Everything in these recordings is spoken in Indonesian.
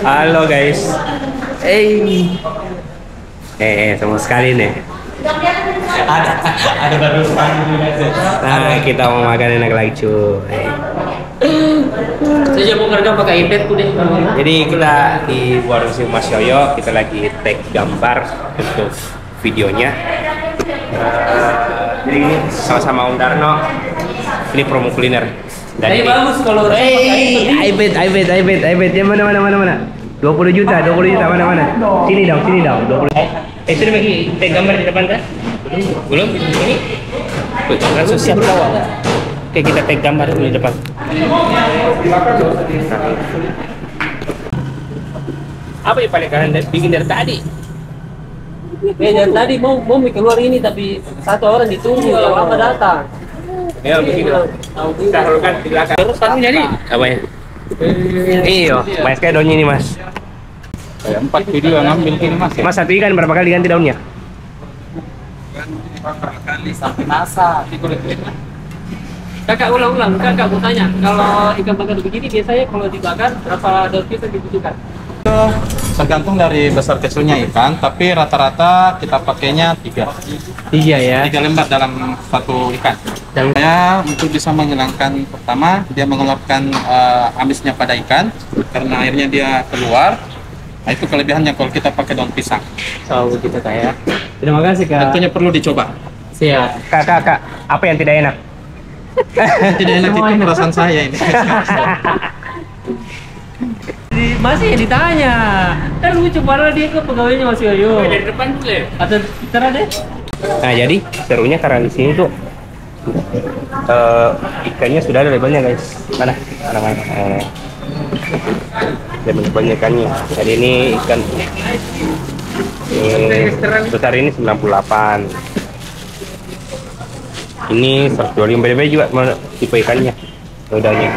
Halo guys. Sama sekali nih. Ada baru Nah, kita mau makan enak lagi cuy. Saya mau kerja pakai iPad tuh deh. Jadi kita di warung si Mas Yoyo, kita lagi tag gambar untuk videonya. Jadi ini sama-sama Om Darno. Ini promo kuliner. Jadi bagus kalau iPad. Yang mana? 20 juta mana? Sini dong, 20. Sudah bagi tag gambar di depan kan? Belum? Ini? Langsung siap kawal. Oke, kita tag gambar dulu di depan. Apa yang paling kalian bikin dari tadi? dari tadi mau keluar ini tapi satu orang ditunggu, yang lama datang. Ya begini. Kita rolkan di belakang. Terus kan jadi Apa ya? Iyo, mas kayak daunnya ini mas. 4 video yang ngambil ini mas. Mas satu ikan berapa kali ganti daunnya? Berapa kali sampai masak. kakak ulang. Kakak mau tanya, kalau ikan bakar begini biasanya kalau dibakar berapa daun pisang dibutuhkan? Tergantung dari besar kecilnya ikan, tapi rata-rata kita pakainya 3 ya. 3 lembar dalam satu ikan. Saya untuk bisa menghilangkan, pertama dia mengeluarkan amisnya pada ikan karena airnya dia keluar. Nah, itu kelebihannya kalau kita pakai daun pisang. Oh begitu kak ya. Terima kasih kak. Tentunya perlu dicoba. Siap. Kak, apa yang tidak enak? Tidak enak itu perasaan saya ini. Masih ditanya. Kan lucu padahal dia ke pegawainya Mas Yoyo. Dari depan dulu ya? Atau terus deh. Nah jadi serunya karena di sini tuh ikannya sudah ada labelnya guys. Mana? Label ikannya. Jadi ini ikan besar ini 98. Ini 125, beda-beda juga tipe ikannya. Udahnya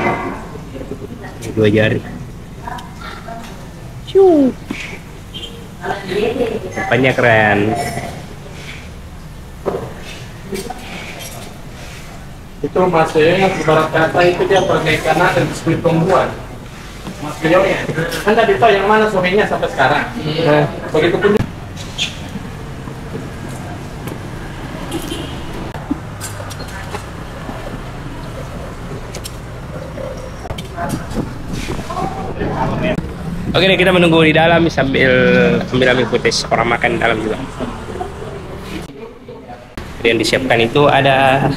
2 jari. Ikannya keren. Itu Mas Yoyo yang ibarat kata itu dia pakai ikan dan biskuit tumbuhan. Mas Yoyo ya. Kan tadi tahu yang mana suaminya sampai sekarang. Begitu pun. Oke deh, kita menunggu di dalam sambil ambil footage orang makan di dalam juga. Jadi yang disiapkan itu ada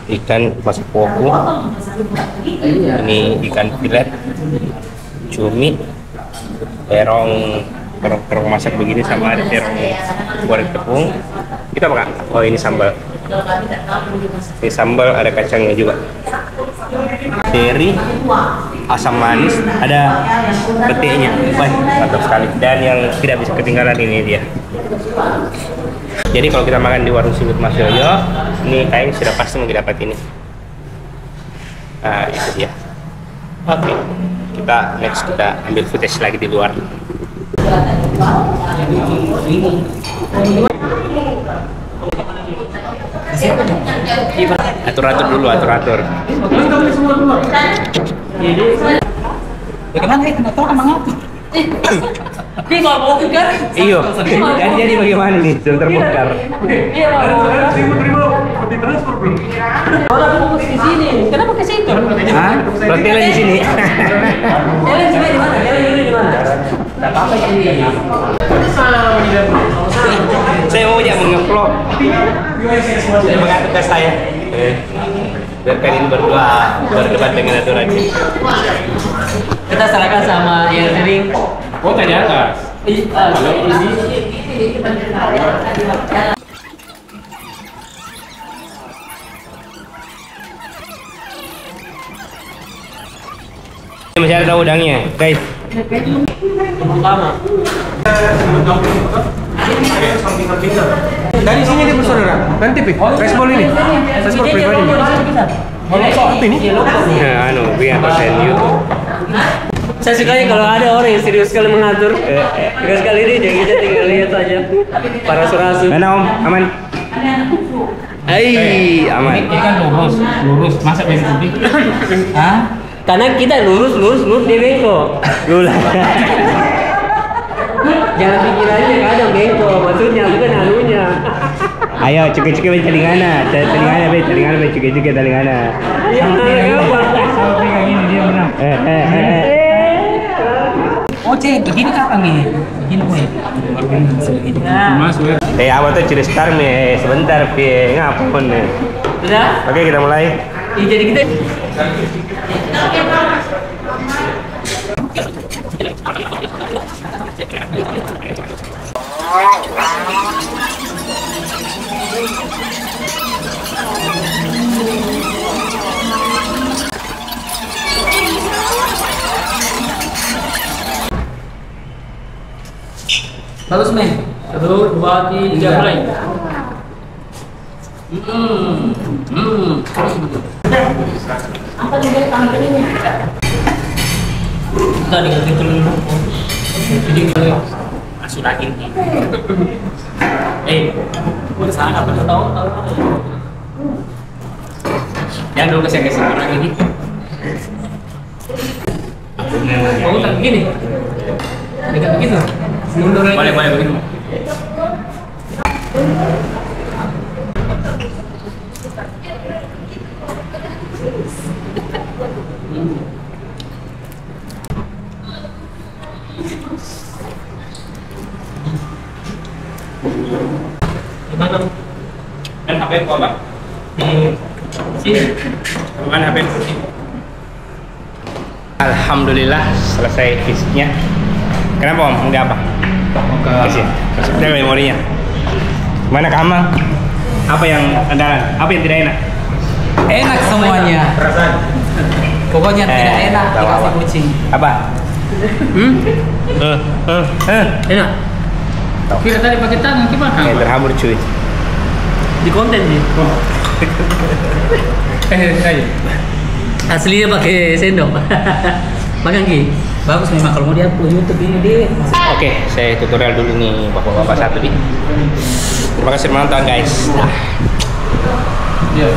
ikan mas poku, ini ikan filet, cumi, terong masak begini, sama ada terong goreng tepung. Kita apa kak? Oh ini sambal. Ini sambal, ada kacangnya juga. Teri, asam manis, ada petiknya. Wah, mantap sekali. Dan yang tidak bisa ketinggalan ini dia. Jadi kalau kita makan di warung Sibut Mas Yoyo, ini kayaknya sudah pasti mau dapat ini. Nah, itu dia. Oke, kita ambil footage lagi di luar. Atur dulu. Bagaimana itu motor emang apa? Dia nggak mau kan? Iyo, jadi bagaimana nih? Sudah terbongkar. Iya orang fokus di sini. Kenapa ke situ? Hah? Berarti di sini. Kalian di mana? Tidak apa-apa ini. Saya mau mengevlog. Saya mengatur ke saya. Biar kalian berdua berdebat dengan aturan. Kita serahkan sama yang sering. Oh, tadi atas. Masih ada udangnya, guys. Pertama. Dari sini dia bersaudara. Nanti baseball ini. Baseball pribadi. Apa ini? Ya, biar konten YouTube. Saya sukanya kalau ada orang yang serius sekali mengatur. Serius sekali ini, jadi kita tinggal lihat saja. Para surasu. Mana Om? Aman? Aman. Ini kan lurus, masa bengkok? Hah? Karena kita lurus dia bengkok. Jangan pikirannya kadang bengkok, maksudnya bukan anunya. Ayo cukai telingana cukai telingana. Sampai kayak gini dia menang. Oh cek, begini kapan nih? Begini gue. Mas gue. Apa tuh ciri star nih? Sebentar ngapun nih. Sudah? Oke kita mulai. Jadi kita bagus men. 1, 2, 3 mulai. Apa juga tangan ini? Kita diganti dulu. Jadi kalau asudahin. Udah sana apa tahu. Yang dulu kasih orang ini. Oh, tak begini. Dekat begitu. Mundur lagi. Boleh begitu. Gimana? Kan HP ku apa? Sini. Mana HP? Alhamdulillah selesai fisiknya. Kenapa Om? Enggak apa? Kasih memorinya. Mana kamu? Apa yang andalan? Apa yang tidak enak? Enak semuanya. Perasaan. Pokoknya tidak enak dikasih kucing. Apa? Enak. Kita tadi pakai tangan gimana? Kayak terhamur cuy. Di konten sih. Aslinya pakai sendok. Makan Ki. Bagus memang kalau mau di-upload YouTube ini dia. Oke, saya tutorial dulu nih bapak-bapak satu nih. Terima kasih menonton guys. Iya,